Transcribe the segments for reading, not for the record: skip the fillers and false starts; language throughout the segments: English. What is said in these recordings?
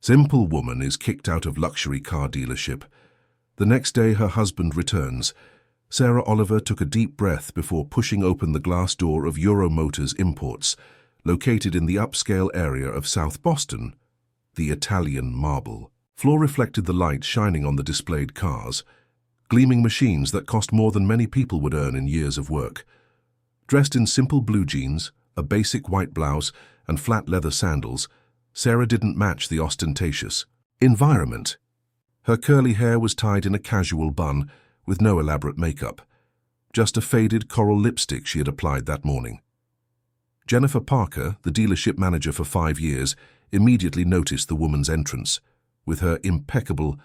Simple woman is kicked out of luxury car dealership. The next day her husband returns. Sarah Oliver took a deep breath before pushing open the glass door of Euromotors Imports, located in the upscale area of South Boston. The Italian marble floor reflected the light shining on the displayed cars, gleaming machines that cost more than many people would earn in years of work. Dressed in simple blue jeans, a basic white blouse, and flat leather sandals, Sarah didn't match the ostentatious environment. Her curly hair was tied in a casual bun, with no elaborate makeup. Just a faded coral lipstick she had applied that morning. Jennifer Parker, the dealership manager for 5 years, immediately noticed the woman's entrance. With her impeccable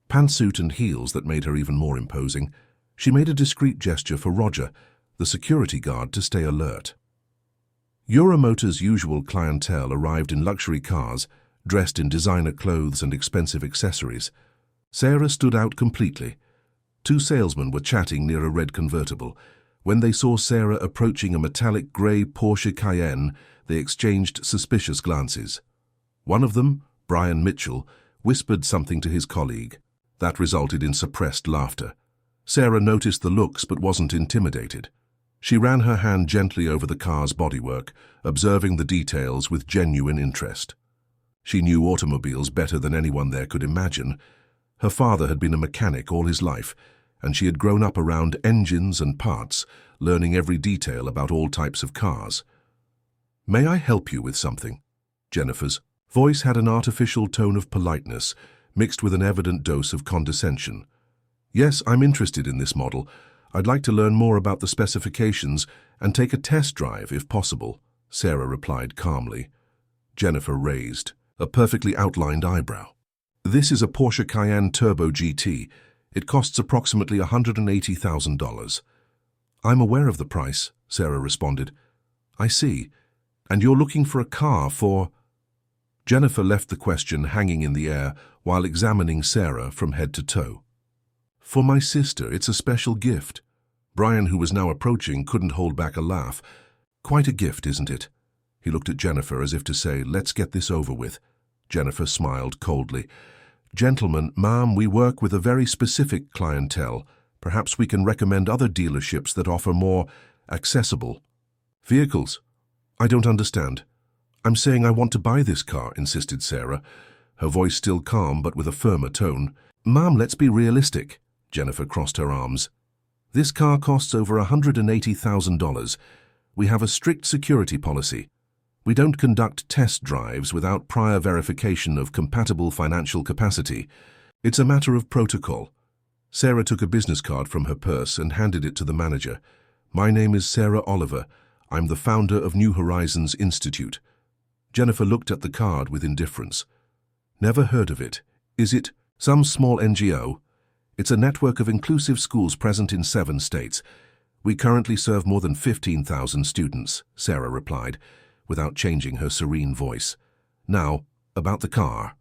pantsuit and heels that made her even more imposing, she made a discreet gesture for Roger, the security guard, to stay alert. Euromotors' usual clientele arrived in luxury cars, dressed in designer clothes and expensive accessories. Sarah stood out completely. 2 salesmen were chatting near a red convertible. When they saw Sarah approaching a metallic grey Porsche Cayenne, they exchanged suspicious glances. One of them, Brian Mitchell, whispered something to his colleague. That resulted in suppressed laughter. Sarah noticed the looks but wasn't intimidated. She ran her hand gently over the car's bodywork, observing the details with genuine interest. She knew automobiles better than anyone there could imagine. Her father had been a mechanic all his life, and she had grown up around engines and parts, learning every detail about all types of cars. "May I help you with something?" Jennifer's voice had an artificial tone of politeness, mixed with an evident dose of condescension. "Yes, I'm interested in this model. I'd like to learn more about the specifications and take a test drive, if possible," Sarah replied calmly. Jennifer raised a perfectly outlined eyebrow. "This is a Porsche Cayenne Turbo GT. It costs approximately $180,000. "I'm aware of the price," Sarah responded. "I see. And you're looking for a car for—" Jennifer left the question hanging in the air while examining Sarah from head to toe. "For my sister, it's a special gift." Brian, who was now approaching, couldn't hold back a laugh. "Quite a gift, isn't it?" He looked at Jennifer as if to say, "Let's get this over with." Jennifer smiled coldly. "Gentlemen, ma'am, we work with a very specific clientele. Perhaps we can recommend other dealerships that offer more accessible vehicles." "I don't understand." "I'm saying I want to buy this car," insisted Sarah, her voice still calm but with a firmer tone. "Ma'am, let's be realistic." Jennifer crossed her arms. "This car costs over $180,000. We have a strict security policy. We don't conduct test drives without prior verification of compatible financial capacity. It's a matter of protocol." Sarah took a business card from her purse and handed it to the manager. "My name is Sarah Oliver. I'm the founder of New Horizons Institute." Jennifer looked at the card with indifference. "Never heard of it. Is it some small NGO?" "It's a network of inclusive schools present in 7 states. We currently serve more than 15,000 students," Sarah replied, without changing her serene voice. "Now, about the car."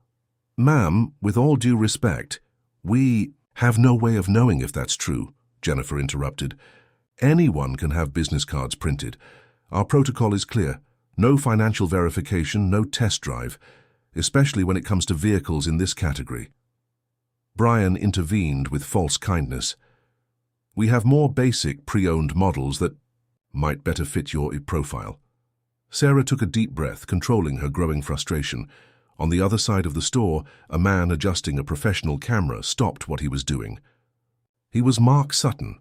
"Ma'am, with all due respect, we have no way of knowing if that's true," Jennifer interrupted. "Anyone can have business cards printed. Our protocol is clear. No financial verification, no test drive, especially when it comes to vehicles in this category." Brian intervened with false kindness. "We have more basic pre-owned models that might better fit your profile." Sarah took a deep breath, controlling her growing frustration. On the other side of the store, a man adjusting a professional camera stopped what he was doing. He was Mark Sutton,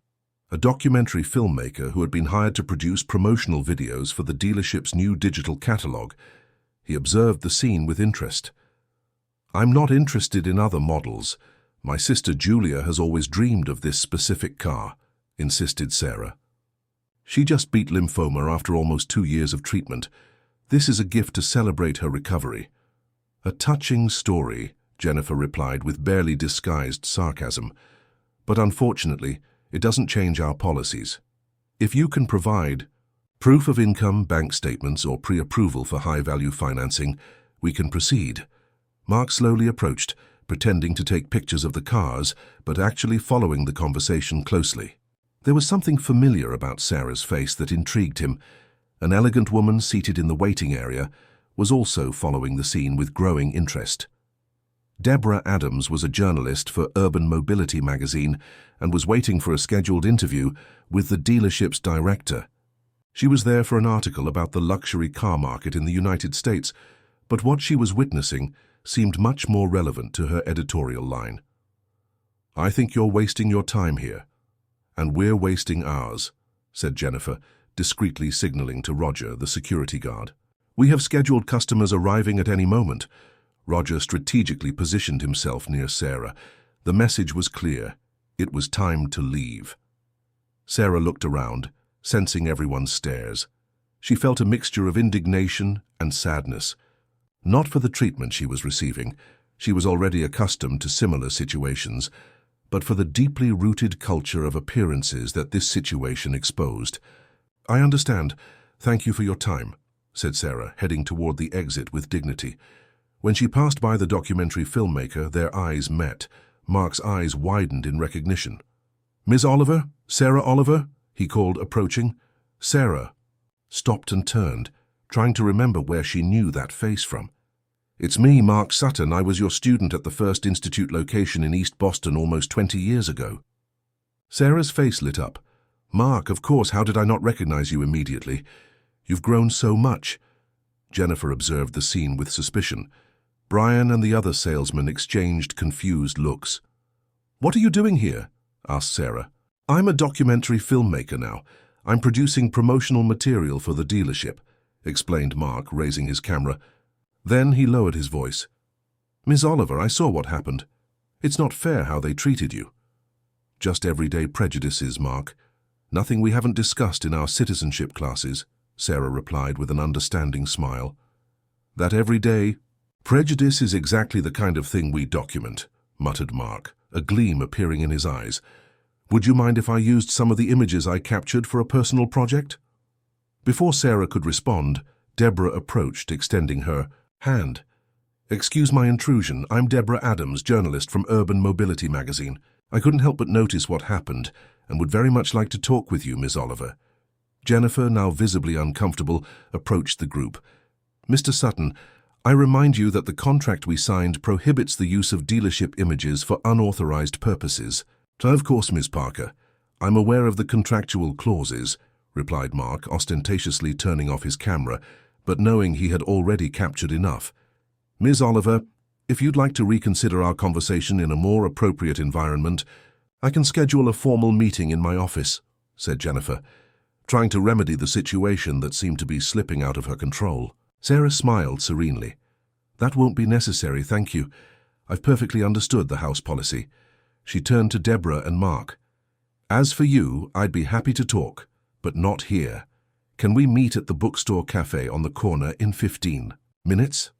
a documentary filmmaker who had been hired to produce promotional videos for the dealership's new digital catalog. He observed the scene with interest. "I'm not interested in other models. My sister Julia has always dreamed of this specific car," insisted Sarah. "She just beat lymphoma after almost 2 years of treatment. This is a gift to celebrate her recovery." "A touching story," Jennifer replied with barely disguised sarcasm. "But unfortunately, it doesn't change our policies. If you can provide proof of income, bank statements, or pre-approval for high-value financing, we can proceed." Mark slowly approached, pretending to take pictures of the cars, but actually following the conversation closely. There was something familiar about Sarah's face that intrigued him. An elegant woman seated in the waiting area was also following the scene with growing interest. Deborah Adams was a journalist for Urban Mobility magazine and was waiting for a scheduled interview with the dealership's director. She was there for an article about the luxury car market in the United States, but what she was witnessing seemed much more relevant to her editorial line. "I think you're wasting your time here, and we're wasting ours," said Jennifer, discreetly signaling to Roger, the security guard. "We have scheduled customers arriving at any moment." Roger strategically positioned himself near Sarah. The message was clear. It was time to leave. Sarah looked around, sensing everyone's stares. She felt a mixture of indignation and sadness. Not for the treatment she was receiving. She was already accustomed to similar situations, but for the deeply rooted culture of appearances that this situation exposed. "I understand. Thank you for your time," said Sarah, heading toward the exit with dignity. When she passed by the documentary filmmaker, their eyes met. Mark's eyes widened in recognition. "Miss Oliver? Sarah Oliver?" he called, approaching. Sarah stopped and turned, trying to remember where she knew that face from. "It's me, Mark Sutton. I was your student at the First Institute location in East Boston almost 20 years ago." Sarah's face lit up. "Mark, of course, how did I not recognize you immediately? You've grown so much." Jennifer observed the scene with suspicion. Brian and the other salesman exchanged confused looks. "What are you doing here?" asked Sarah. "I'm a documentary filmmaker now. I'm producing promotional material for the dealership," explained Mark, raising his camera. Then he lowered his voice. "Miss Oliver, I saw what happened. It's not fair how they treated you." "Just everyday prejudices, Mark. Nothing we haven't discussed in our citizenship classes," Sarah replied with an understanding smile. "That everyday prejudice is exactly the kind of thing we document," muttered Mark, a gleam appearing in his eyes. "Would you mind if I used some of the images I captured for a personal project?" Before Sarah could respond, Deborah approached, extending her hand. "Excuse my intrusion. I'm Deborah Adams, journalist from Urban Mobility magazine. I couldn't help but notice what happened and would very much like to talk with you, Miss Oliver." Jennifer, now visibly uncomfortable, approached the group. "Mr. Sutton, I remind you that the contract we signed prohibits the use of dealership images for unauthorized purposes." "Of course, Ms. Parker. I'm aware of the contractual clauses," replied Mark, ostentatiously turning off his camera, but knowing he had already captured enough. "Ms. Oliver, if you'd like to reconsider our conversation in a more appropriate environment, I can schedule a formal meeting in my office," said Jennifer, trying to remedy the situation that seemed to be slipping out of her control. Sarah smiled serenely. "That won't be necessary, thank you. I've perfectly understood the house policy." She turned to Deborah and Mark. "As for you, I'd be happy to talk, but not here. Can we meet at the bookstore cafe on the corner in 15 minutes?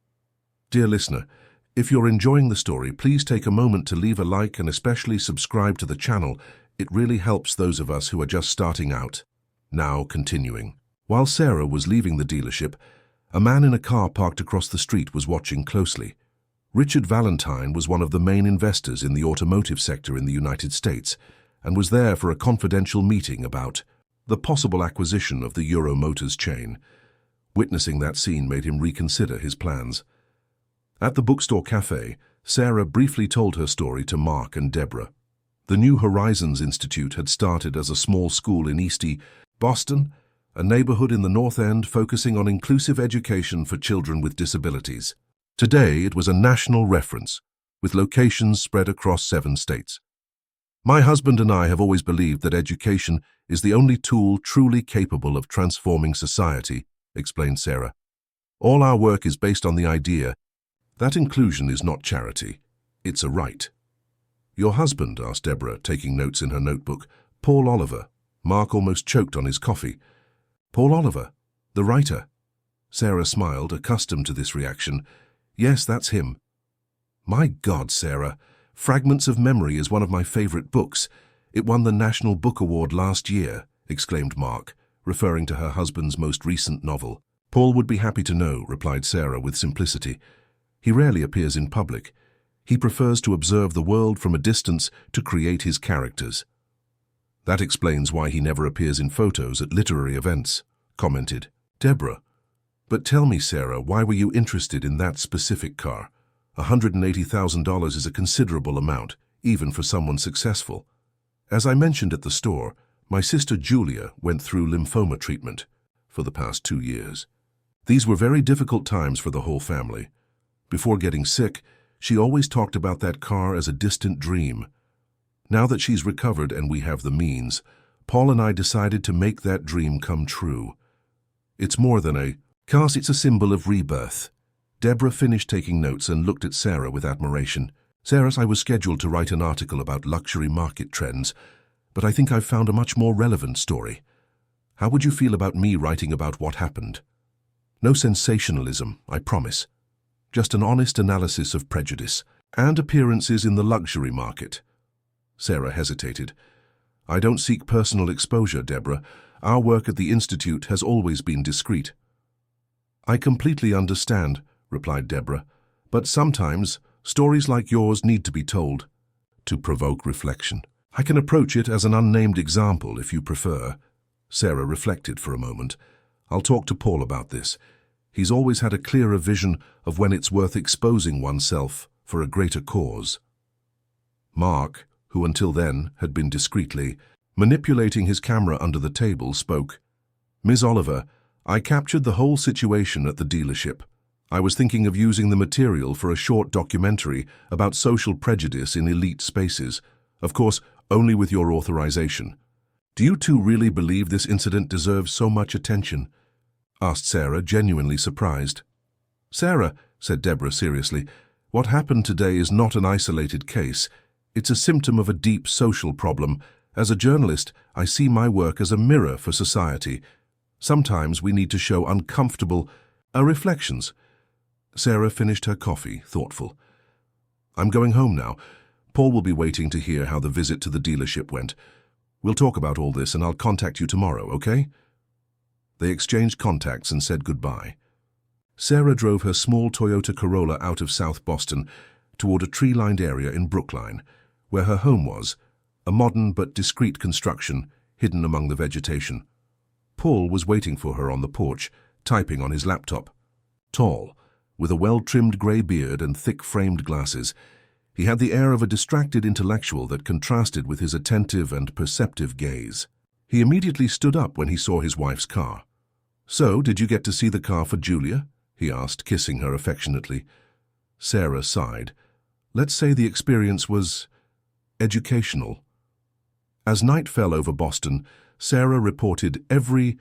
Dear listener, if you're enjoying the story, please take a moment to leave a like and especially subscribe to the channel. It really helps those of us who are just starting out. Now, continuing. While Sarah was leaving the dealership, a man in a car parked across the street was watching closely. Richard Valentine was one of the main investors in the automotive sector in the United States and was there for a confidential meeting about the possible acquisition of the Euro Motors chain. Witnessing that scene made him reconsider his plans. At the bookstore cafe, Sarah briefly told her story to Mark and Deborah. The New Horizons Institute had started as a small school in East Boston, a neighborhood in the North End focusing on inclusive education for children with disabilities. Today, it was a national reference, with locations spread across 7 states. "My husband and I have always believed that education is the only tool truly capable of transforming society," explained Sarah. "All our work is based on the idea that inclusion is not charity, it's a right." "Your husband?" asked Deborah, taking notes in her notebook. "Paul Oliver." Mark almost choked on his coffee. "Paul Oliver, the writer?" Sarah smiled, accustomed to this reaction. "Yes, that's him." "My God, Sarah, Fragments of Memory is one of my favorite books. It won the National Book Award last year," exclaimed Mark, referring to her husband's most recent novel. "Paul would be happy to know," replied Sarah with simplicity. "He rarely appears in public. He prefers to observe the world from a distance to create his characters." "That explains why he never appears in photos at literary events," commented Deborah. "But tell me, Sarah, why were you interested in that specific car? $180,000 is a considerable amount, even for someone successful. As I mentioned at the store, my sister Julia went through lymphoma treatment for the past 2 years. These were very difficult times for the whole family. Before getting sick, she always talked about that car as a distant dream. Now that she's recovered and we have the means, Paul and I decided to make that dream come true. It's more than a car, it's a symbol of rebirth. Deborah finished taking notes and looked at Sarah with admiration. Sarah, I was scheduled to write an article about luxury market trends, but I think I've found a much more relevant story. How would you feel about me writing about what happened? No sensationalism, I promise. Just an honest analysis of prejudice and appearances in the luxury market. Sarah hesitated. I don't seek personal exposure, Deborah. Our work at the Institute has always been discreet. I completely understand, replied Deborah, but sometimes stories like yours need to be told to provoke reflection. I can approach it as an unnamed example if you prefer. Sarah reflected for a moment. I'll talk to Paul about this. He's always had a clearer vision of when it's worth exposing oneself for a greater cause. Mark, who until then had been discreetly manipulating his camera under the table, spoke. Ms. Oliver, I captured the whole situation at the dealership. I was thinking of using the material for a short documentary about social prejudice in elite spaces. Of course, only with your authorization. Do you two really believe this incident deserves so much attention? Asked Sarah, genuinely surprised. Sarah, said Deborah seriously, what happened today is not an isolated case. It's a symptom of a deep social problem. As a journalist, I see my work as a mirror for society. Sometimes we need to show uncomfortable reflections. Sarah finished her coffee, thoughtful. I'm going home now. Paul will be waiting to hear how the visit to the dealership went. We'll talk about all this and I'll contact you tomorrow, okay? They exchanged contacts and said goodbye. Sarah drove her small Toyota Corolla out of South Boston toward a tree-lined area in Brookline, where her home was, a modern but discreet construction hidden among the vegetation. Paul was waiting for her on the porch, typing on his laptop. Tall, with a well-trimmed grey beard and thick-framed glasses, he had the air of a distracted intellectual that contrasted with his attentive and perceptive gaze. He immediately stood up when he saw his wife's car. So, did you get to see the car for Julia? He asked, kissing her affectionately. Sarah sighed. Let's say the experience was educational. As night fell over Boston, Sarah reported every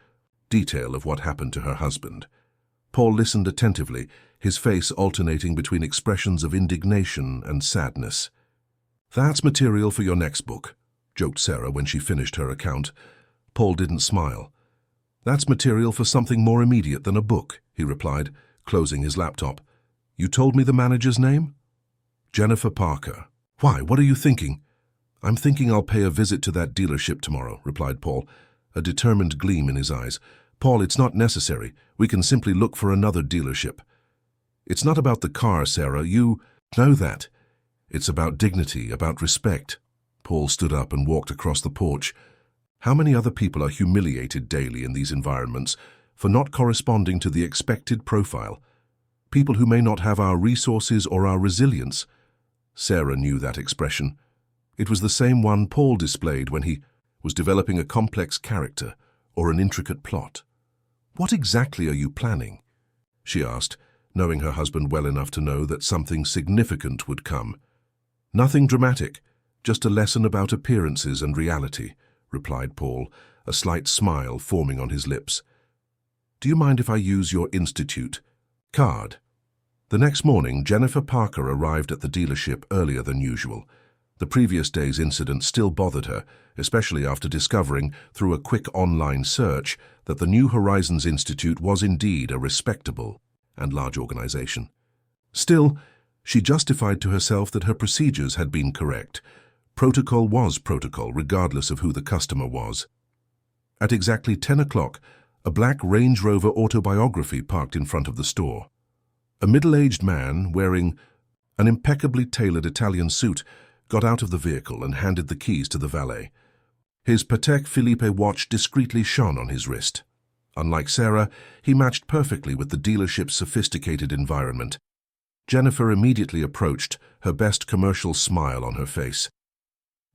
detail of what happened to her husband. Paul listened attentively, his face alternating between expressions of indignation and sadness. That's material for your next book, joked Sarah when she finished her account. Paul didn't smile. That's material for something more immediate than a book, he replied, closing his laptop. You told me the manager's name? Jennifer Parker. Why, what are you thinking? I'm thinking I'll pay a visit to that dealership tomorrow, replied Paul, a determined gleam in his eyes. Paul, it's not necessary. We can simply look for another dealership. It's not about the car, Sarah. You know that. It's about dignity, about respect. Paul stood up and walked across the porch. How many other people are humiliated daily in these environments for not corresponding to the expected profile? People who may not have our resources or our resilience. Sarah knew that expression. It was the same one Paul displayed when he was developing a complex character or an intricate plot. What exactly are you planning? She asked, knowing her husband well enough to know that something significant would come. Nothing dramatic, just a lesson about appearances and reality, replied Paul, a slight smile forming on his lips. Do you mind if I use your institute card? The next morning, Jennifer Parker arrived at the dealership earlier than usual. The previous day's incident still bothered her, especially after discovering, through a quick online search, that the New Horizons Institute was indeed a respectable and large organization. Still, she justified to herself that her procedures had been correct. Protocol was protocol, regardless of who the customer was. At exactly 10 o'clock, a black Range Rover Autobiography parked in front of the store. A middle-aged man, wearing an impeccably tailored Italian suit, got out of the vehicle and handed the keys to the valet. His Patek Philippe watch discreetly shone on his wrist. Unlike Sarah, he matched perfectly with the dealership's sophisticated environment. Jennifer immediately approached, her best commercial smile on her face.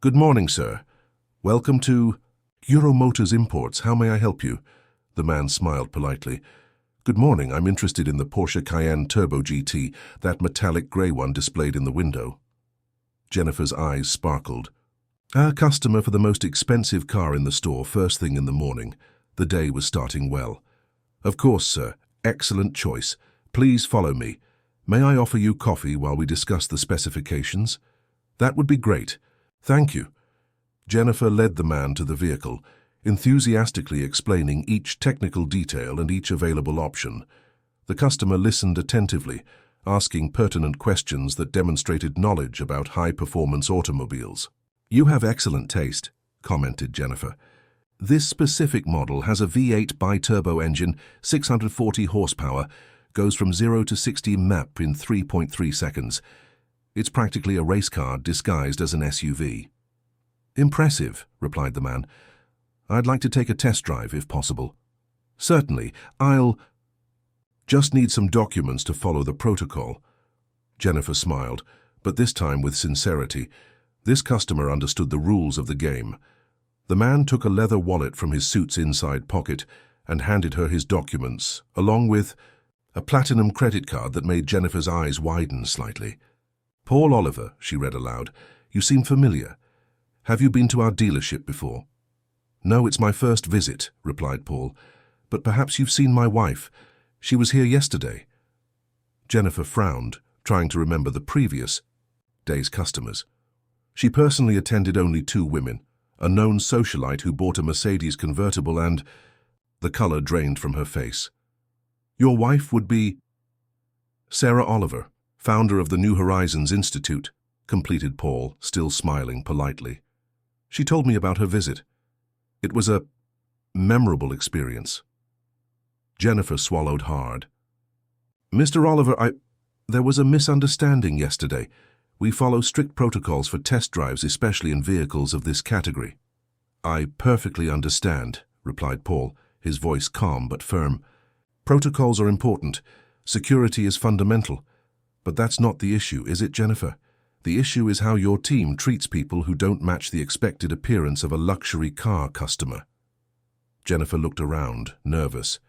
"Good morning, sir. Welcome to Euro Motors Imports. How may I help you?" The man smiled politely. "Good morning. I'm interested in the Porsche Cayenne Turbo GT, that metallic grey one displayed in the window." Jennifer's eyes sparkled. "Our customer for the most expensive car in the store first thing in the morning." The day was starting well. "Of course, sir. Excellent choice. Please follow me. May I offer you coffee while we discuss the specifications?" "That would be great. Thank you." Jennifer led the man to the vehicle, enthusiastically explaining each technical detail and each available option. The customer listened attentively, asking pertinent questions that demonstrated knowledge about high-performance automobiles. "You have excellent taste," commented Jennifer. "This specific model has a V8 bi-turbo engine, 640 horsepower, goes from 0 to 60 mph in 3.3 seconds. It's practically a race car disguised as an SUV." "Impressive," replied the man. "I'd like to take a test drive if possible." "Certainly. I'll just need some documents to follow the protocol." Jennifer smiled, but this time with sincerity. This customer understood the rules of the game. The man took a leather wallet from his suit's inside pocket and handed her his documents, along with a platinum credit card that made Jennifer's eyes widen slightly. "Paul Oliver," she read aloud. "You seem familiar. Have you been to our dealership before?" "No, it's my first visit," replied Paul. "But perhaps you've seen my wife. She was here yesterday." Jennifer frowned, trying to remember the previous day's customers. She personally attended only 2 women, a known socialite who bought a Mercedes convertible and... The color drained from her face. "Your wife would be..." "Sarah Oliver, founder of the New Horizons Institute," completed Paul, still smiling politely. "She told me about her visit. It was a memorable experience." Jennifer swallowed hard. "Mr. Oliver, there was a misunderstanding yesterday. We follow strict protocols for test drives, especially in vehicles of this category." "I perfectly understand," replied Paul, his voice calm but firm. "Protocols are important. Security is fundamental. But that's not the issue, is it, Jennifer? The issue is how your team treats people who don't match the expected appearance of a luxury car customer." Jennifer looked around, nervous.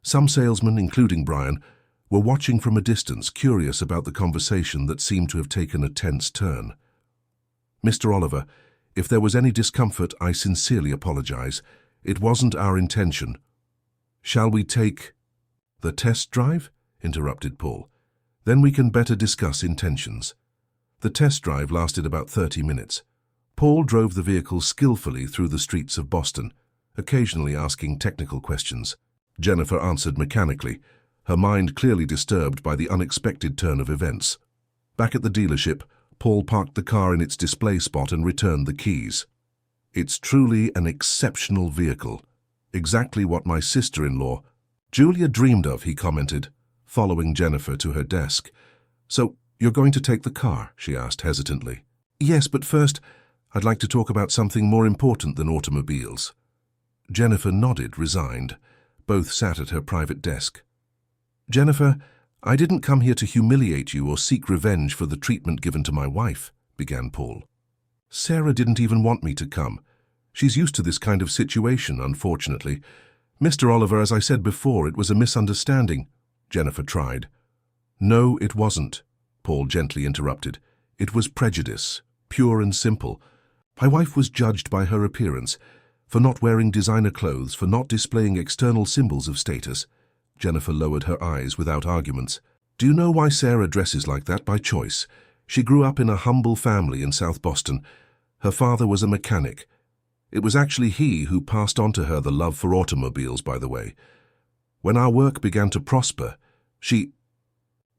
Some salesmen, including Brian, were watching from a distance, curious about the conversation that seemed to have taken a tense turn. "Mr. Oliver, if there was any discomfort, I sincerely apologize. It wasn't our intention." "Shall we take the test drive?" interrupted Paul. "Then we can better discuss intentions." The test drive lasted about 30 minutes. Paul drove the vehicle skillfully through the streets of Boston, occasionally asking technical questions. Jennifer answered mechanically, her mind clearly disturbed by the unexpected turn of events. Back at the dealership, Paul parked the car in its display spot and returned the keys. "It's truly an exceptional vehicle. Exactly what my sister-in-law, Julia, dreamed of," he commented, following Jennifer to her desk. "So, you're going to take the car?" she asked hesitantly. "Yes, but first, I'd like to talk about something more important than automobiles." Jennifer nodded, resigned. Both sat at her private desk. "Jennifer, I didn't come here to humiliate you or seek revenge for the treatment given to my wife," began Paul. "Sarah didn't even want me to come. She's used to this kind of situation, unfortunately. Mr. Oliver, as I said before, it was a misunderstanding." Jennifer tried. "No, it wasn't," Paul gently interrupted. "It was prejudice, pure and simple. My wife was judged by her appearance, for not wearing designer clothes, for not displaying external symbols of status." Jennifer lowered her eyes without arguments. "Do you know why Sarah dresses like that? By choice. She grew up in a humble family in South Boston. Her father was a mechanic. It was actually he who passed on to her the love for automobiles, by the way. When our work began to prosper, she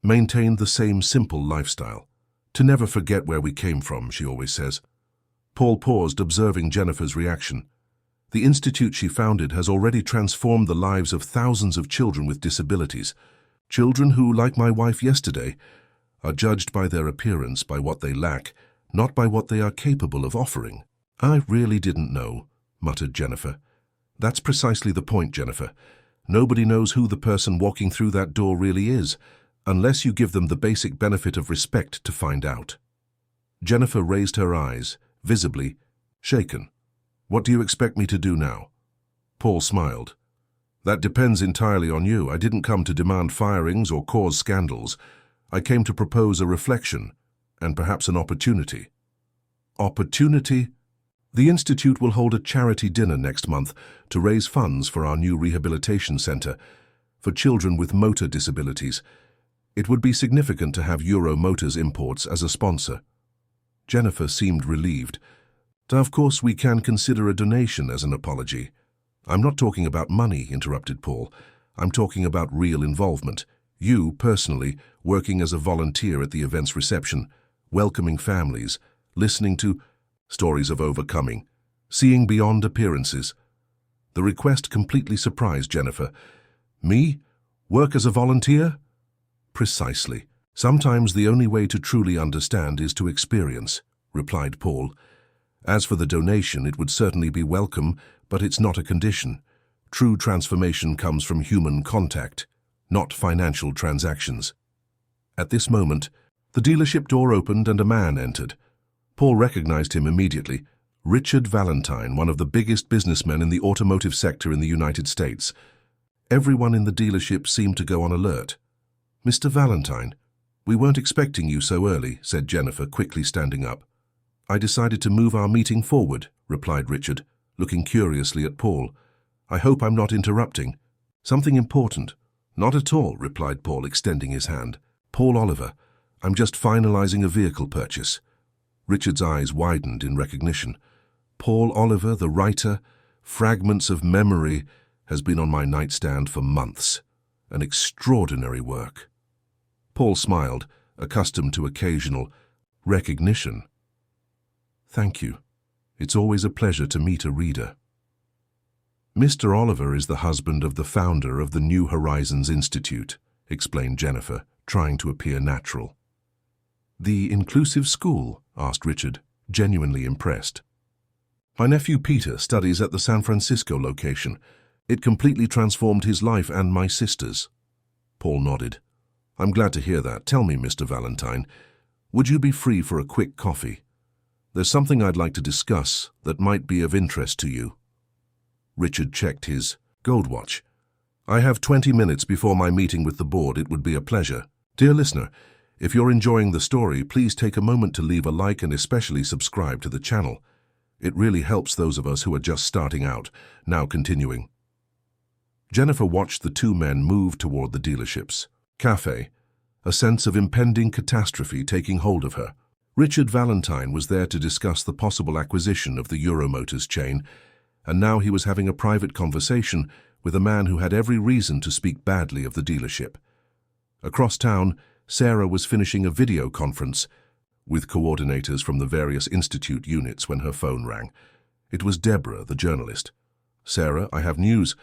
maintained the same simple lifestyle. To never forget where we came from, she always says." Paul paused, observing Jennifer's reaction. "The institute she founded has already transformed the lives of thousands of children with disabilities. Children who, like my wife yesterday, are judged by their appearance, by what they lack, not by what they are capable of offering." "I really didn't know," muttered Jennifer. "That's precisely the point, Jennifer. Nobody knows who the person walking through that door really is. unless you give them the basic benefit of respect to find out. Jennifer raised her eyes, visibly shaken. What do you expect me to do now? Paul smiled. That depends entirely on you. I didn't come to demand firings or cause scandals. I came to propose a reflection, and perhaps an opportunity. Opportunity? The Institute will hold a charity dinner next month to raise funds for our new rehabilitation center for children with motor disabilities. It would be significant to have Euro Motors Imports as a sponsor. Jennifer seemed relieved. Of course, we can consider a donation as an apology. I'm not talking about money, interrupted Paul. I'm talking about real involvement. You, personally, working as a volunteer at the event's reception, welcoming families, listening to stories of overcoming, seeing beyond appearances. The request completely surprised Jennifer. Me? Work as a volunteer? Precisely. Sometimes the only way to truly understand is to experience, replied Paul. As for the donation, it would certainly be welcome, but it's not a condition. True transformation comes from human contact, not financial transactions. At this moment, the dealership door opened and a man entered. Paul recognized him immediately. Richard Valentine, one of the biggest businessmen in the automotive sector in the United States. Everyone in the dealership seemed to go on alert. Mr. Valentine, we weren't expecting you so early, said Jennifer, quickly standing up. I decided to move our meeting forward, replied Richard, looking curiously at Paul. I hope I'm not interrupting. Something important. Not at all, replied Paul, extending his hand. Paul Oliver, I'm just finalizing a vehicle purchase. Richard's eyes widened in recognition. Paul Oliver, the writer, Fragments of Memory, has been on my nightstand for months. An extraordinary work. Paul smiled, accustomed to occasional recognition. Thank you. It's always a pleasure to meet a reader. Mr. Oliver is the husband of the founder of the New Horizons Institute, explained Jennifer, trying to appear natural. The inclusive school? Asked Richard, genuinely impressed. My nephew Peter studies at the San Francisco location. It completely transformed his life and my sister's. Paul nodded. I'm glad to hear that. Tell me, Mr. Valentine, would you be free for a quick coffee? There's something I'd like to discuss that might be of interest to you. Richard checked his gold watch. I have 20 minutes before my meeting with the board. It would be a pleasure. Dear listener, if you're enjoying the story, please take a moment to leave a like and especially subscribe to the channel. It really helps those of us who are just starting out. Now continuing. Jennifer watched the two men move toward the dealership's cafe, a sense of impending catastrophe taking hold of her. Richard Valentine was there to discuss the possible acquisition of the Euro Motors chain, and now he was having a private conversation with a man who had every reason to speak badly of the dealership. Across town, Sarah was finishing a video conference with coordinators from the various institute units when her phone rang. It was Deborah, the journalist. Sarah, I have news.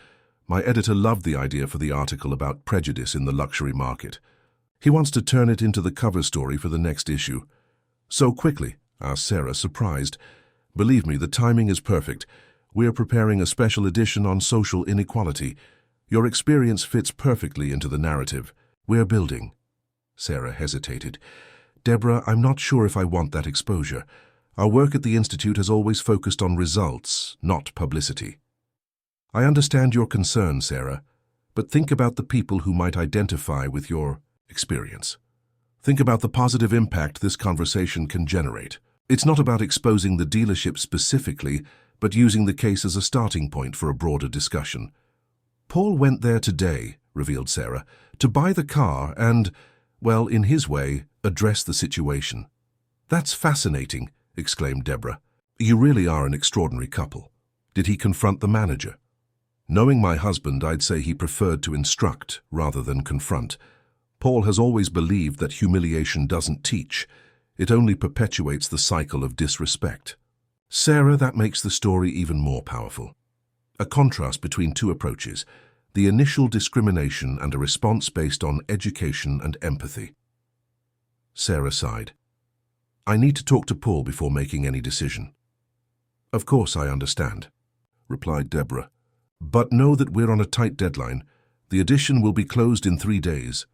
My editor loved the idea for the article about prejudice in the luxury market. He wants to turn it into the cover story for the next issue. So quickly? Asked Sarah, surprised. Believe me, the timing is perfect. We're preparing a special edition on social inequality. Your experience fits perfectly into the narrative. We're building. Sarah hesitated. Deborah, I'm not sure if I want that exposure. Our work at the Institute has always focused on results, not publicity. I understand your concern, Sarah, but think about the people who might identify with your experience. Think about the positive impact this conversation can generate. It's not about exposing the dealership specifically, but using the case as a starting point for a broader discussion. Paul went there today, revealed Sarah, to buy the car and, well, in his way, address the situation. That's fascinating, exclaimed Deborah. You really are an extraordinary couple. Did he confront the manager? Knowing my husband, I'd say he preferred to instruct rather than confront. Paul has always believed that humiliation doesn't teach. It only perpetuates the cycle of disrespect. Sarah, that makes the story even more powerful. A contrast between two approaches, the initial discrimination and a response based on education and empathy. Sarah sighed. I need to talk to Paul before making any decision. Of course I understand, replied Deborah. But know that we're on a tight deadline. The edition will be closed in 3 days.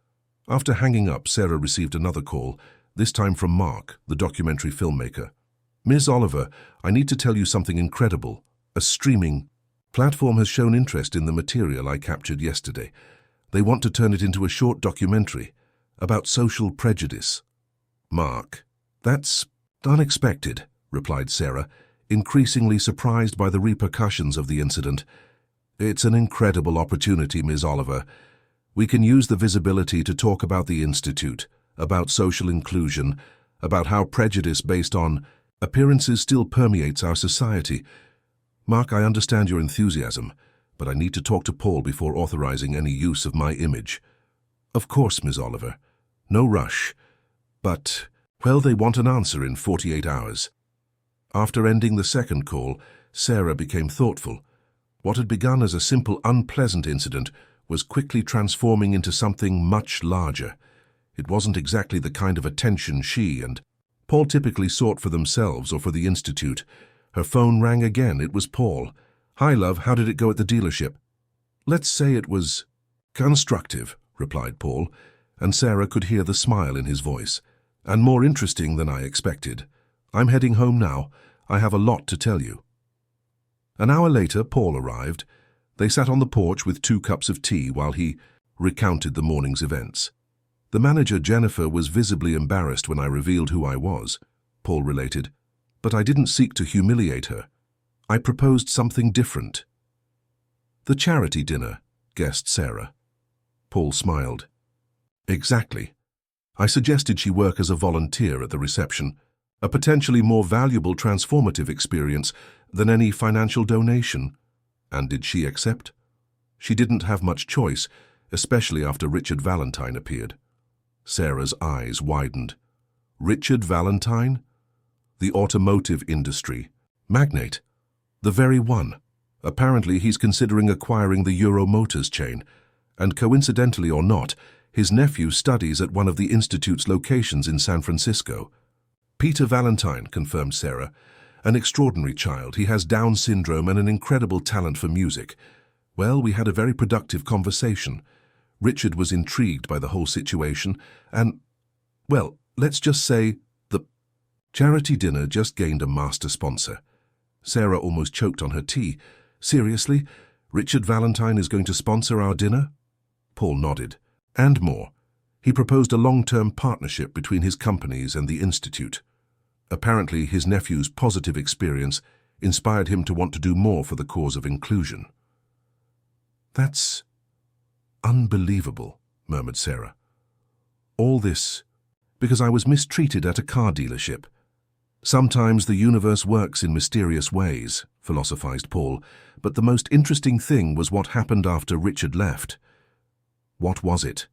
After hanging up, Sarah received another call, this time from Mark, the documentary filmmaker. "Ms. Oliver, I need to tell you something incredible. A streaming platform has shown interest in the material I captured yesterday. They want to turn it into a short documentary about social prejudice." "Mark, that's unexpected," replied Sarah, increasingly surprised by the repercussions of the incident. "It's an incredible opportunity, Ms. Oliver. We can use the visibility to talk about the Institute, about social inclusion, about how prejudice based on appearances still permeates our society. Mark, I understand your enthusiasm, but I need to talk to Paul before authorizing any use of my image." "Of course, Ms. Oliver. No rush. But, well, they want an answer in 48 hours. After ending the second call, Sarah became thoughtful. What had begun as a simple, unpleasant incident was quickly transforming into something much larger. It wasn't exactly the kind of attention she and Paul typically sought for themselves or for the Institute. Her phone rang again. It was Paul. "Hi, love, how did it go at the dealership?" "Let's say it was constructive," replied Paul, and Sarah could hear the smile in his voice. "And more interesting than I expected. I'm heading home now. I have a lot to tell you." An hour later, Paul arrived. They sat on the porch with 2 cups of tea while he recounted the morning's events. "The manager, Jennifer, was visibly embarrassed when I revealed who I was," Paul related, "but I didn't seek to humiliate her. I proposed something different." "The charity dinner," guessed Sarah. Paul smiled. "Exactly. I suggested she work as a volunteer at the reception, a potentially more valuable transformative experience than any financial donation." "And did she accept?" "She didn't have much choice, especially after Richard Valentine appeared." Sarah's eyes widened. "Richard Valentine? The automotive industry magnate? The very one. Apparently he's considering acquiring the Euro Motors chain, and coincidentally or not, his nephew studies at one of the Institute's locations in San Francisco." "Peter Valentine," confirmed Sarah. "An extraordinary child. He has Down syndrome and an incredible talent for music. Well, we had a very productive conversation. Richard was intrigued by the whole situation, and, well, let's just say the charity dinner just gained a master sponsor." Sarah almost choked on her tea. "Seriously? Richard Valentine is going to sponsor our dinner?" Paul nodded. "And more. He proposed a long-term partnership between his companies and the Institute. Apparently, his nephew's positive experience inspired him to want to do more for the cause of inclusion." "That's unbelievable," murmured Sarah. "All this because I was mistreated at a car dealership. Sometimes the universe works in mysterious ways," philosophized Paul, "but the most interesting thing was what happened after Richard left." "What was it?"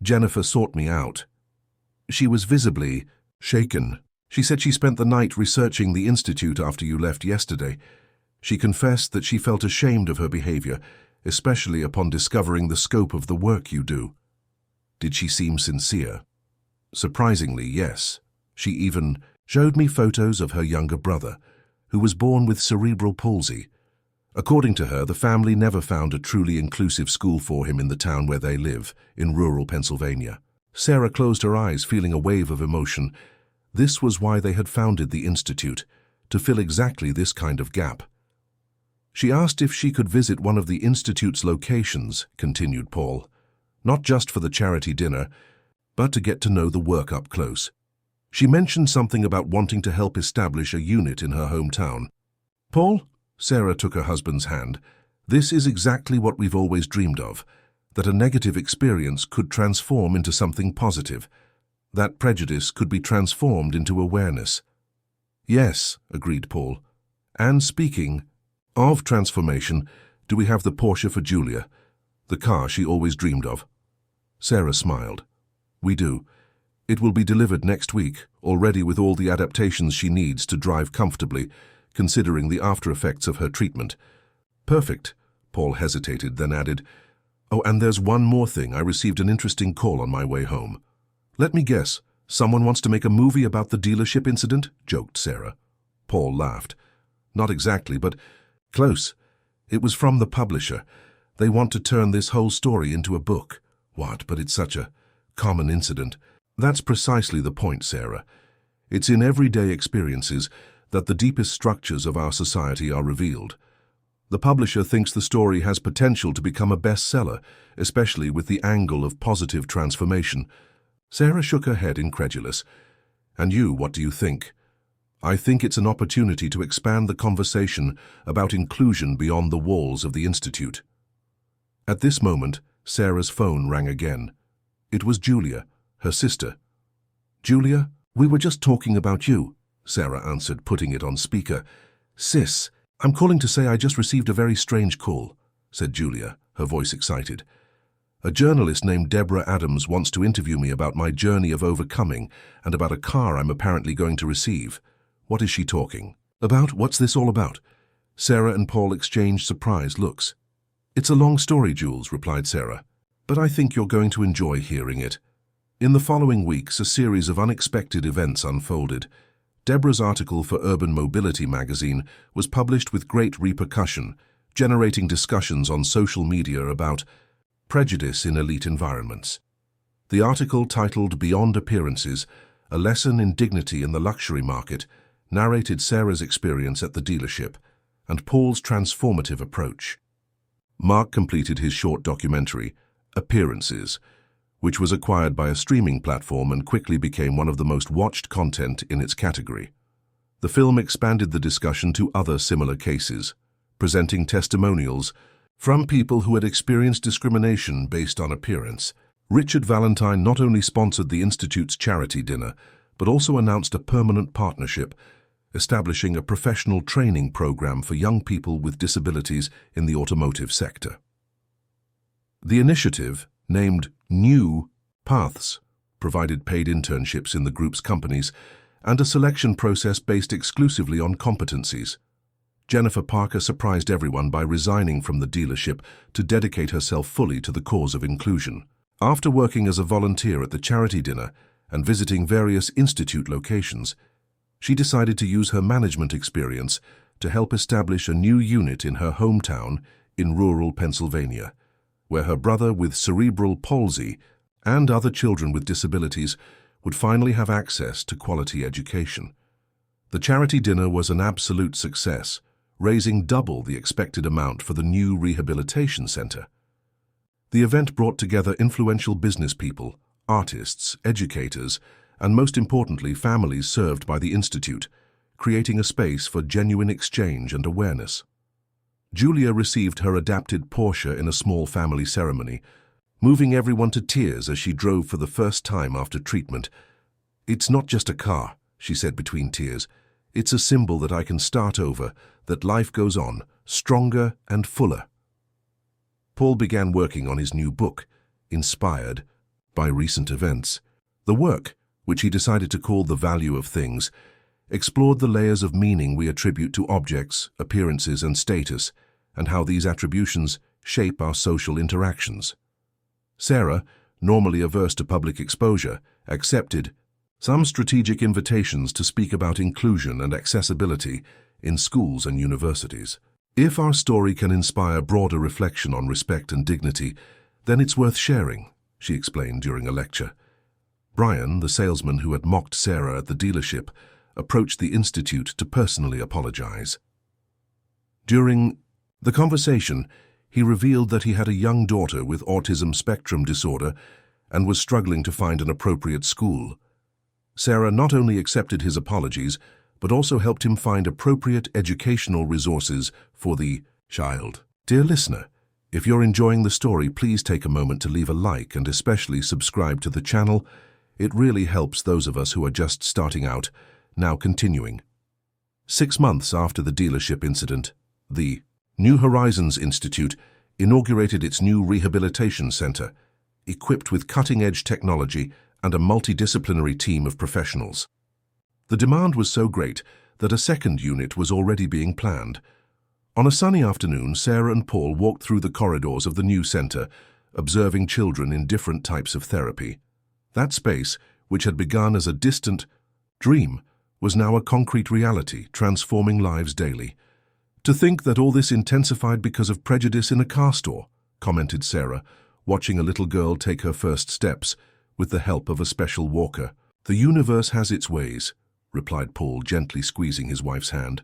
"Jennifer sought me out. She was visibly shaken. She said she spent the night researching the Institute after you left yesterday. She confessed that she felt ashamed of her behavior, especially upon discovering the scope of the work you do." "Did she seem sincere?" "Surprisingly, yes. She even showed me photos of her younger brother, who was born with cerebral palsy. According to her, the family never found a truly inclusive school for him in the town where they live, in rural Pennsylvania." Sarah closed her eyes, feeling a wave of emotion. This was why they had founded the Institute, to fill exactly this kind of gap. "She asked if she could visit one of the Institute's locations," continued Paul, "not just for the charity dinner, but to get to know the work up close. She mentioned something about wanting to help establish a unit in her hometown." "Paul," Sarah took her husband's hand, "this is exactly what we've always dreamed of, that a negative experience could transform into something positive, that prejudice could be transformed into awareness." "Yes," agreed Paul. "And speaking of transformation, do we have the Porsche for Julia, the car she always dreamed of?" Sarah smiled. "We do. It will be delivered next week, already with all the adaptations she needs to drive comfortably, considering the after-effects of her treatment." "Perfect." Paul hesitated, then added, "Oh, and there's one more thing. I received an interesting call on my way home." "Let me guess. Someone wants to make a movie about the dealership incident?" joked Sarah. Paul laughed. "Not exactly, but close. It was from the publisher. They want to turn this whole story into a book." "What? But it's such a common incident. That's precisely the point, Sarah. It's in everyday experiences that the deepest structures of our society are revealed. The publisher thinks the story has potential to become a bestseller, especially with the angle of positive transformation. Sarah shook her head, incredulous. And you, what do you think? I think it's an opportunity to expand the conversation about inclusion beyond the walls of the Institute. At this moment, Sarah's phone rang again. It was Julia, her sister. Julia, we were just talking about you, Sarah answered, putting it on speaker. Sis, I'm calling to say I just received a very strange call, said Julia, her voice excited. A journalist named Deborah Adams wants to interview me about my journey of overcoming and about a car I'm apparently going to receive. What is she talking about? What's this all about? Sarah and Paul exchanged surprised looks. It's a long story, Jules, replied Sarah, but I think you're going to enjoy hearing it. In the following weeks, a series of unexpected events unfolded. Deborah's article for Urban Mobility magazine was published with great repercussion, generating discussions on social media about prejudice in elite environments. The article, titled Beyond Appearances, A Lesson in Dignity in the Luxury Market, narrated Sarah's experience at the dealership and Paul's transformative approach. Mark completed his short documentary, Appearances, which was acquired by a streaming platform and quickly became one of the most watched content in its category. The film expanded the discussion to other similar cases, presenting testimonials from people who had experienced discrimination based on appearance. Richard Valentine not only sponsored the Institute's charity dinner, but also announced a permanent partnership, establishing a professional training program for young people with disabilities in the automotive sector. The initiative, named New Paths, provided paid internships in the group's companies and a selection process based exclusively on competencies. Jennifer Parker surprised everyone by resigning from the dealership to dedicate herself fully to the cause of inclusion. After working as a volunteer at the charity dinner and visiting various institute locations, she decided to use her management experience to help establish a new unit in her hometown in rural Pennsylvania, where her brother with cerebral palsy and other children with disabilities would finally have access to quality education. The charity dinner was an absolute success, raising double the expected amount for the new rehabilitation center. The event brought together influential business people, artists, educators, and most importantly, families served by the Institute, creating a space for genuine exchange and awareness. Julia received her adapted Porsche in a small family ceremony, moving everyone to tears as she drove for the first time after treatment. "It's not just a car," she said between tears. "It's a symbol that I can start over, that life goes on, stronger and fuller." Paul began working on his new book, inspired by recent events. The work, which he decided to call The Value of Things, explored the layers of meaning we attribute to objects, appearances, and status, and how these attributions shape our social interactions. Sarah, normally averse to public exposure, accepted some strategic invitations to speak about inclusion and accessibility in schools and universities. If our story can inspire broader reflection on respect and dignity, then it's worth sharing, she explained during a lecture. Brian, the salesman who had mocked Sarah at the dealership, approached the Institute to personally apologize. During the conversation, he revealed that he had a young daughter with autism spectrum disorder and was struggling to find an appropriate school. Sarah not only accepted his apologies, but also helped him find appropriate educational resources for the child. Dear listener, if you're enjoying the story, please take a moment to leave a like and especially subscribe to the channel. It really helps those of us who are just starting out. Now continuing. 6 months after the dealership incident, the New Horizons Institute inaugurated its new rehabilitation center, equipped with cutting-edge technology and a multidisciplinary team of professionals. The demand was so great that a second unit was already being planned. On a sunny afternoon, Sarah and Paul walked through the corridors of the new center, observing children in different types of therapy. That space, which had begun as a distant dream, was now a concrete reality, transforming lives daily. "To think that all this intensified because of prejudice in a car store," commented Sarah, watching a little girl take her first steps, with the help of a special walker. "The universe has its ways," replied Paul, gently squeezing his wife's hand.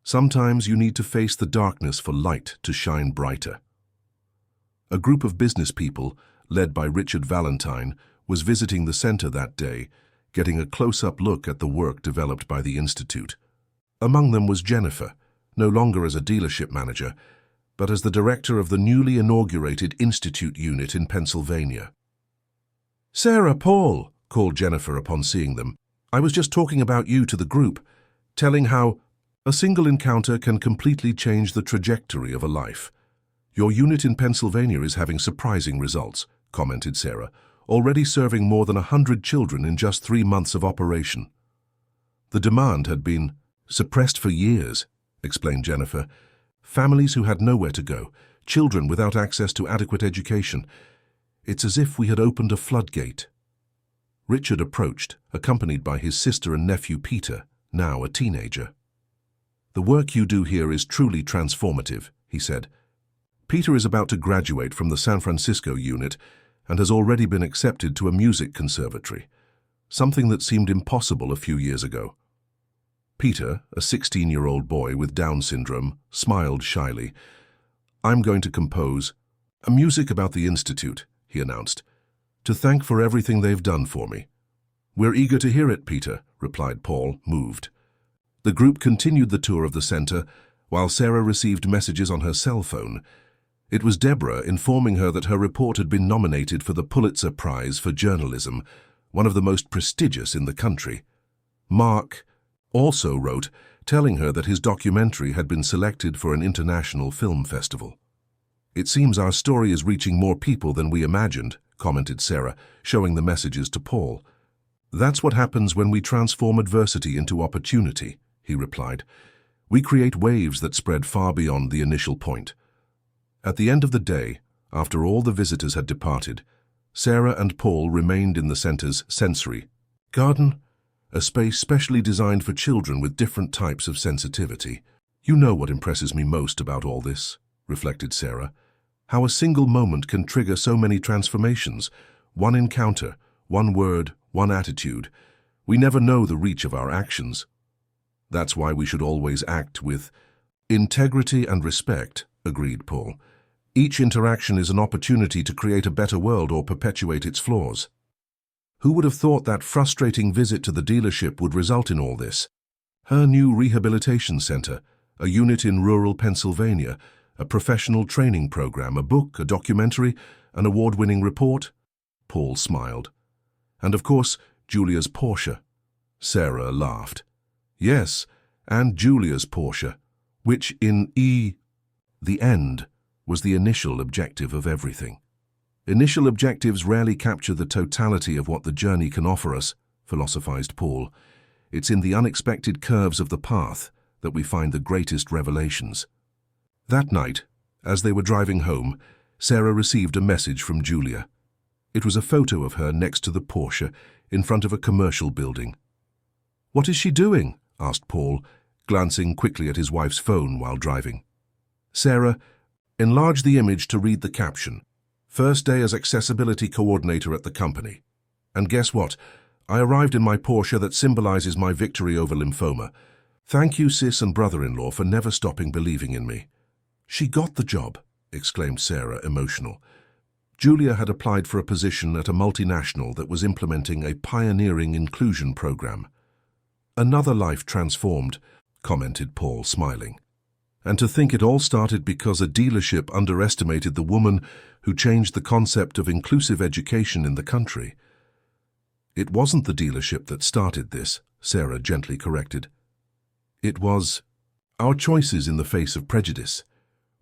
"Sometimes you need to face the darkness for light to shine brighter." A group of business people, led by Richard Valentine, was visiting the center that day, getting a close-up look at the work developed by the Institute. Among them was Jennifer, no longer as a dealership manager, but as the director of the newly inaugurated Institute unit in Pennsylvania. "Sarah, Paul," called Jennifer upon seeing them. "I was just talking about you to the group, telling how a single encounter can completely change the trajectory of a life. Your unit in Pennsylvania is having surprising results," commented Sarah, "already serving more than 100 children in just 3 months of operation." "The demand had been suppressed for years," explained Jennifer. "Families who had nowhere to go, children without access to adequate education. It's as if we had opened a floodgate." Richard approached, accompanied by his sister and nephew Peter, now a teenager. "The work you do here is truly transformative," he said. "Peter is about to graduate from the San Francisco unit and has already been accepted to a music conservatory, something that seemed impossible a few years ago." Peter, a 16-year-old boy with Down syndrome, smiled shyly. "I'm going to compose a music about the Institute," he announced, "to thank for everything they've done for me." "We're eager to hear it, Peter," replied Paul, moved. The group continued the tour of the center, while Sarah received messages on her cell phone. It was Deborah informing her that her report had been nominated for the Pulitzer Prize for Journalism, one of the most prestigious in the country. Mark also wrote, telling her that his documentary had been selected for an international film festival. "It seems our story is reaching more people than we imagined," commented Sarah, showing the messages to Paul. "That's what happens when we transform adversity into opportunity," he replied. "We create waves that spread far beyond the initial point." At the end of the day, after all the visitors had departed, Sarah and Paul remained in the center's sensory garden, a space specially designed for children with different types of sensitivity. "You know what impresses me most about all this," reflected Sarah. "How a single moment can trigger so many transformations. One encounter, one word, one attitude. We never know the reach of our actions. That's why we should always act with integrity and respect," agreed Paul. "Each interaction is an opportunity to create a better world or perpetuate its flaws." Who would have thought that frustrating visit to the dealership would result in all this? Her new rehabilitation center, a unit in rural Pennsylvania, a professional training program, a book, a documentary, an award-winning report? Paul smiled. "And of course, Julia's Porsche." Sarah laughed. "Yes, and Julia's Porsche, which in the end was the initial objective of everything." "Initial objectives rarely capture the totality of what the journey can offer us," philosophized Paul. "It's in the unexpected curves of the path that we find the greatest revelations." That night, as they were driving home, Sarah received a message from Julia. It was a photo of her next to the Porsche in front of a commercial building. "What is she doing?" asked Paul, glancing quickly at his wife's phone while driving. Sarah enlarged the image to read the caption. "First day as accessibility coordinator at the company. And guess what? I arrived in my Porsche that symbolizes my victory over lymphoma. Thank you, sis and brother-in-law, for never stopping believing in me." "She got the job," exclaimed Sarah, emotional. Julia had applied for a position at a multinational that was implementing a pioneering inclusion program. "Another life transformed," commented Paul, smiling. "And to think it all started because a dealership underestimated the woman who changed the concept of inclusive education in the country." "It wasn't the dealership that started this," Sarah gently corrected. "It was our choices in the face of prejudice.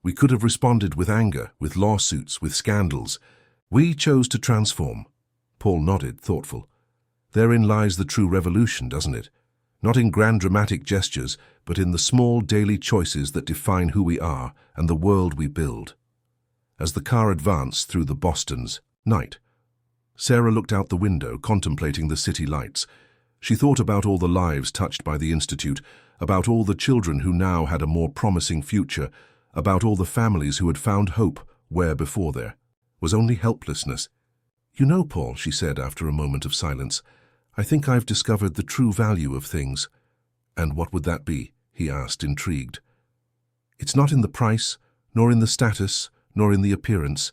We could have responded with anger, with lawsuits, with scandals. We chose to transform." Paul nodded, thoughtful. "Therein lies the true revolution, doesn't it? Not in grand dramatic gestures, but in the small daily choices that define who we are and the world we build." As the car advanced through the Boston's night, Sarah looked out the window, contemplating the city lights. She thought about all the lives touched by the Institute, about all the children who now had a more promising future, about all the families who had found hope where before there was only helplessness. "You know, Paul," she said after a moment of silence, "I think I've discovered the true value of things." "And what would that be?" he asked, intrigued. "It's not in the price, nor in the status, nor in the appearance.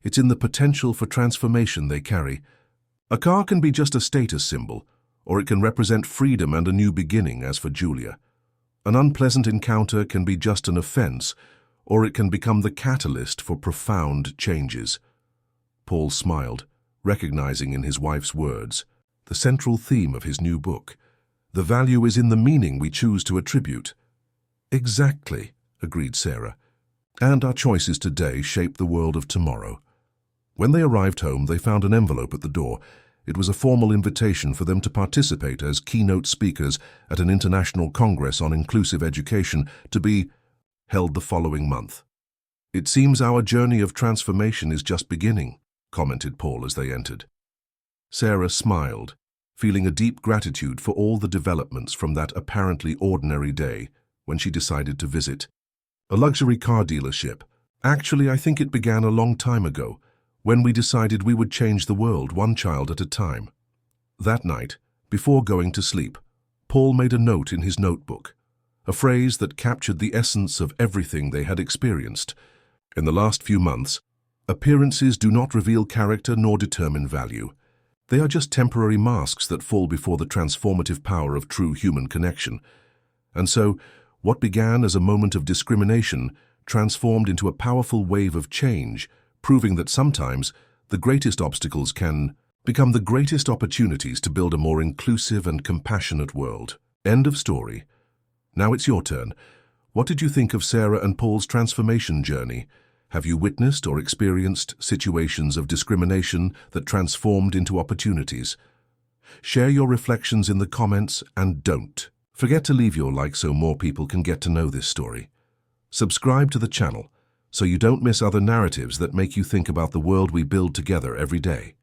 It's in the potential for transformation they carry. A car can be just a status symbol, or it can represent freedom and a new beginning, as for Julia. An unpleasant encounter can be just an offense, or it can become the catalyst for profound changes." Paul smiled, recognizing in his wife's words the central theme of his new book. The value is in the meaning we choose to attribute. "Exactly," agreed Sarah. "And our choices today shape the world of tomorrow." When they arrived home, they found an envelope at the door. It was a formal invitation for them to participate as keynote speakers at an international congress on inclusive education to be held the following month. "It seems our journey of transformation is just beginning," commented Paul as they entered. Sarah smiled, feeling a deep gratitude for all the developments from that apparently ordinary day when she decided to visit a luxury car dealership. "Actually, I think it began a long time ago, when we decided we would change the world one child at a time." That night, before going to sleep, Paul made a note in his notebook, a phrase that captured the essence of everything they had experienced. In the last few months, appearances do not reveal character nor determine value. They are just temporary masks that fall before the transformative power of true human connection. And so, what began as a moment of discrimination transformed into a powerful wave of change, proving that sometimes the greatest obstacles can become the greatest opportunities to build a more inclusive and compassionate world. End of story. Now it's your turn. What did you think of Sarah and Paul's transformation journey? Have you witnessed or experienced situations of discrimination that transformed into opportunities? Share your reflections in the comments and don't forget to leave your like so more people can get to know this story. Subscribe to the channel so you don't miss other narratives that make you think about the world we build together every day.